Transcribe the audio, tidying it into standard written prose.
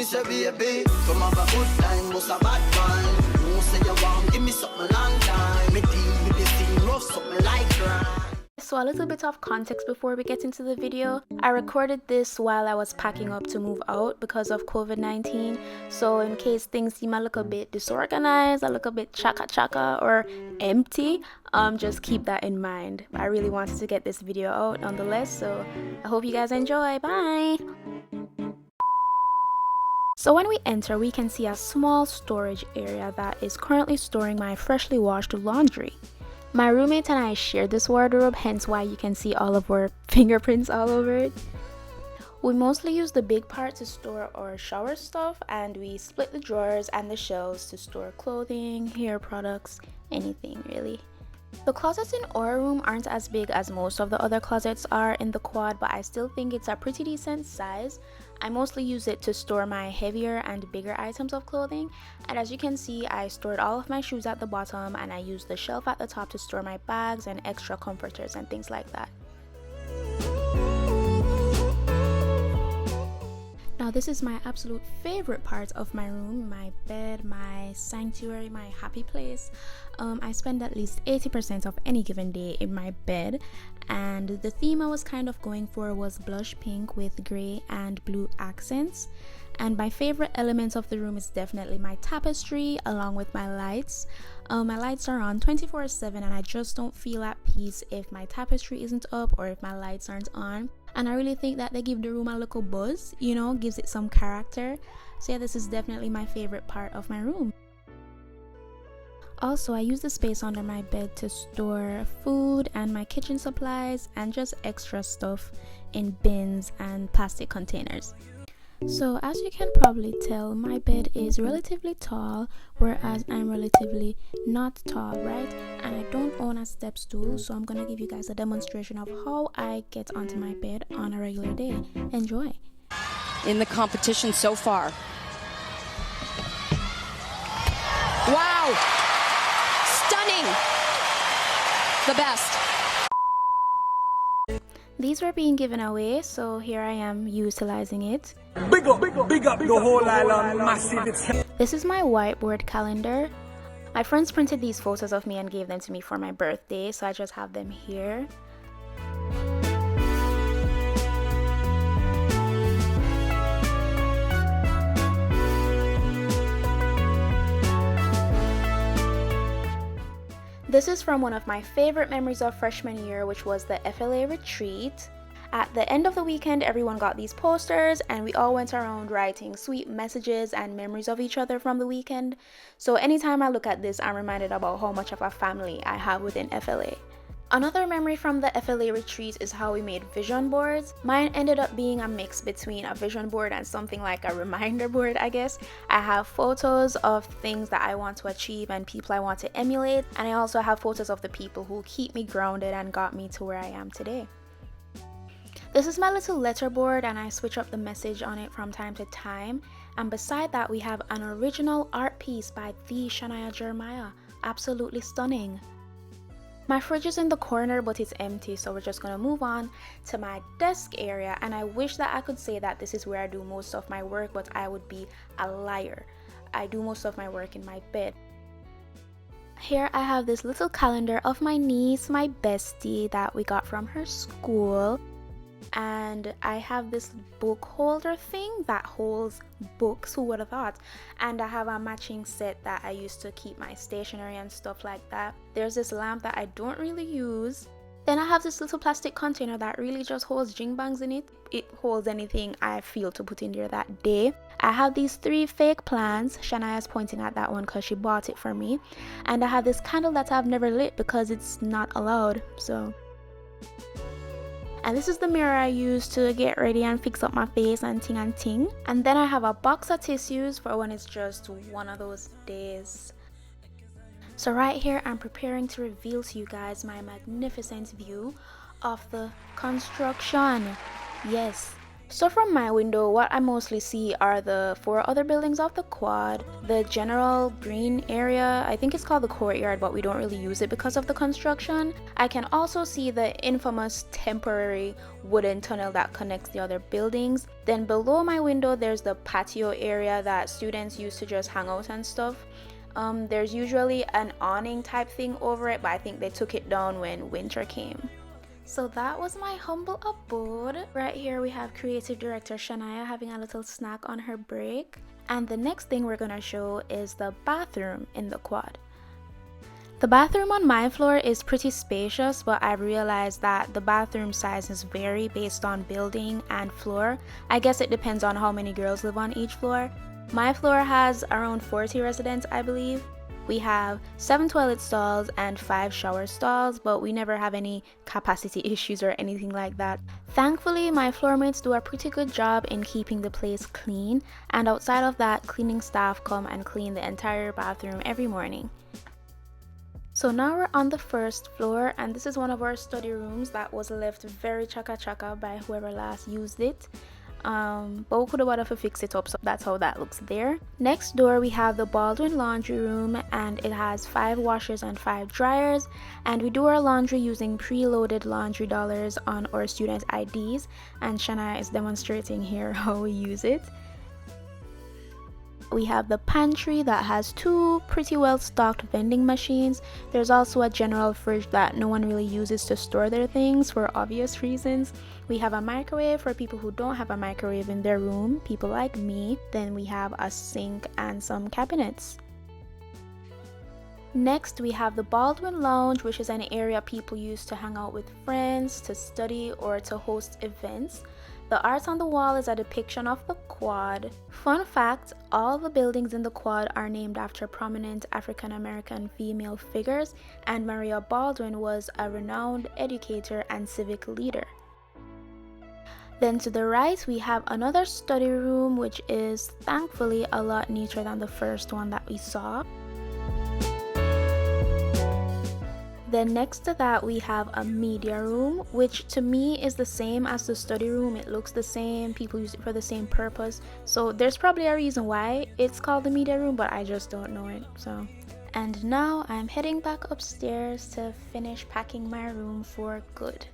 me say baby, come have a good time, bust a bad one. Won't say you want, give me something long time. Me deal with this thing rough, something like crime. So a little bit of context before we get into the video. I recorded this while I was packing up to move out because of COVID-19. So in case things seem a little bit disorganized, a little bit chaka or empty, just keep that in mind. I really wanted to get this video out nonetheless, so I hope you guys enjoy. Bye! So when we enter, we can see a small storage area that is currently storing my freshly washed laundry. My roommate and I share this wardrobe, hence why you can see all of our fingerprints all over it. We mostly use the big part to store our shower stuff, and we split the drawers and the shelves to store clothing, hair products, anything really. The closets in our room aren't as big as most of the other closets are in the quad, but I still think it's a pretty decent size. I mostly use it to store my heavier and bigger items of clothing, and as you can see, I stored all of my shoes at the bottom, and I used the shelf at the top to store my bags and extra comforters and things like that. Now this is my absolute favorite part of my room, my bed, my sanctuary, my happy place. I spend at least 80% of any given day in my bed, and the theme I was kind of going for was blush pink with gray and blue accents. And my favorite element of the room is definitely my tapestry along with my lights. My lights are on 24/7, and I just don't feel at peace if my tapestry isn't up or if my lights aren't on. And I really think that they give the room a little buzz, you know, gives it some character. So yeah, this is definitely my favorite part of my room. Also, I use the space under my bed to store food and my kitchen supplies and just extra stuff in bins and plastic containers. So as you can probably tell, my bed is relatively tall, whereas I'm relatively not tall, right? And I don't own a step stool, so I'm gonna give you guys a demonstration of how I get onto my bed on a regular day. Enjoy. In the competition so far. Wow! Stunning! The best. These were being given away, so here I am utilizing it. Big up the whole island, massive. This is my whiteboard calendar. My friends printed these photos of me and gave them to me for my birthday, so I just have them here. This is from one of my favorite memories of freshman year, which was the FLA retreat. At the end of the weekend, everyone got these posters and we all went around writing sweet messages and memories of each other from the weekend. So anytime I look at this, I'm reminded about how much of a family I have within FLA. Another memory from the FLA retreat is how we made vision boards. Mine ended up being a mix between a vision board and something like a reminder board, I guess. I have photos of things that I want to achieve and people I want to emulate, and I also have photos of the people who keep me grounded and got me to where I am today. This is my little letter board, and I switch up the message on it from time to time. And beside that, we have an original art piece by the Shania Jeremiah. Absolutely stunning. My fridge is in the corner, but it's empty, so we're just gonna move on to my desk area. And I wish that I could say that this is where I do most of my work, but I would be a liar. I do most of my work in my bed. Here I have this little calendar of my niece, my bestie, that we got from her school. And I have this book holder thing that holds books, who would have thought? And I have a matching set that I used to keep my stationery and stuff like that. There's this lamp that I don't really use. Then I have this little plastic container that really just holds jing bangs in it. It holds anything I feel to put in there that day. I have these 3 fake plants. Shania's pointing at that one because she bought it for me. And I have this candle that I've never lit because it's not allowed, so. And this is the mirror I use to get ready and fix up my face and ting and ting. And then I have a box of tissues for when it's just one of those days. So right here, I'm preparing to reveal to you guys my magnificent view of the construction. Yes, So from my window, what I mostly see are the 4 other buildings of the quad, the general green area, I think it's called the courtyard, but we don't really use it because of the construction. I can also see the infamous temporary wooden tunnel that connects the other buildings. Then below my window, there's the patio area that students use to just hang out and stuff. There's usually an awning type thing over it, but I think they took it down when winter came. So that was my humble abode. Right here we have creative director Shania having a little snack on her break. And the next thing we're gonna show is the bathroom in the quad. The bathroom on my floor is pretty spacious, but I've realized that the bathroom sizes vary based on building and floor. I guess it depends on how many girls live on each floor. My floor has around 40 residents, I believe. We have 7 toilet stalls and 5 shower stalls, but we never have any capacity issues or anything like that. Thankfully, my floor mates do a pretty good job in keeping the place clean, and outside of that, cleaning staff come and clean the entire bathroom every morning. So now we're on the first floor, and this is one of our study rooms that was left very chaka by whoever last used it. But we could have to fix it up, so that's how that looks there. Next door we have the Baldwin laundry room, and it has 5 washers and 5 dryers, and we do our laundry using preloaded laundry dollars on our student IDs, and Shania is demonstrating here how we use it. We have the pantry that has 2 pretty well stocked vending machines. There's also a general fridge that no one really uses to store their things for obvious reasons. We have a microwave for people who don't have a microwave in their room, people like me. Then we have a sink and some cabinets. Next, we have the Baldwin Lounge, which is an area people use to hang out with friends, to study, or to host events. The art on the wall is a depiction of the quad. Fun fact, all the buildings in the quad are named after prominent African American female figures, and Maria Baldwin was a renowned educator and civic leader. Then to the right, we have another study room, which is thankfully a lot neater than the first one that we saw. Then next to that we have a media room, which to me is the same as the study room. It looks the same, people use it for the same purpose, so there's probably a reason why it's called the media room, but I just don't know it. So, and now I'm heading back upstairs to finish packing my room for good.